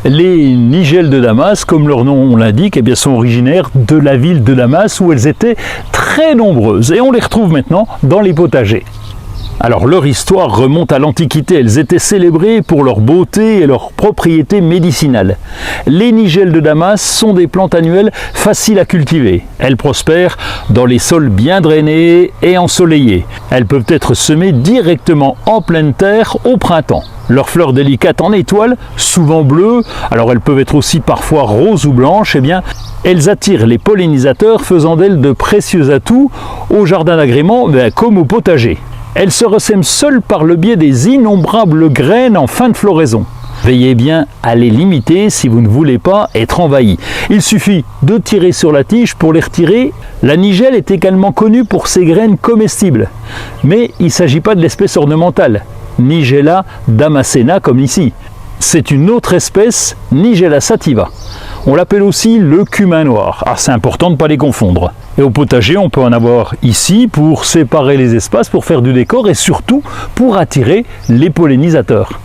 Les nigelles de Damas, comme leur nom l'indique, eh bien, sont originaires de la ville de Damas où elles étaient très nombreuses et on les retrouve maintenant dans les potagers. Alors leur histoire remonte à l'Antiquité, elles étaient célébrées pour leur beauté et leurs propriétés médicinales. Les nigelles de Damas sont des plantes annuelles faciles à cultiver. Elles prospèrent dans les sols bien drainés et ensoleillés. Elles peuvent être semées directement en pleine terre au printemps. Leurs fleurs délicates en étoiles, souvent bleues, alors elles peuvent être aussi parfois roses ou blanches, eh bien, elles attirent les pollinisateurs, faisant d'elles de précieux atouts au jardin d'agrément comme au potager. Elles se ressèment seules par le biais des innombrables graines en fin de floraison. Veillez bien à les limiter si vous ne voulez pas être envahi. Il suffit de tirer sur la tige pour les retirer. La nigelle est également connue pour ses graines comestibles. Mais il ne s'agit pas de l'espèce ornementale, Nigella damascena comme ici. C'est une autre espèce, Nigella sativa. On l'appelle aussi le cumin noir. C'est important de ne pas les confondre. Et au potager, on peut en avoir ici pour séparer les espaces, pour faire du décor et surtout pour attirer les pollinisateurs.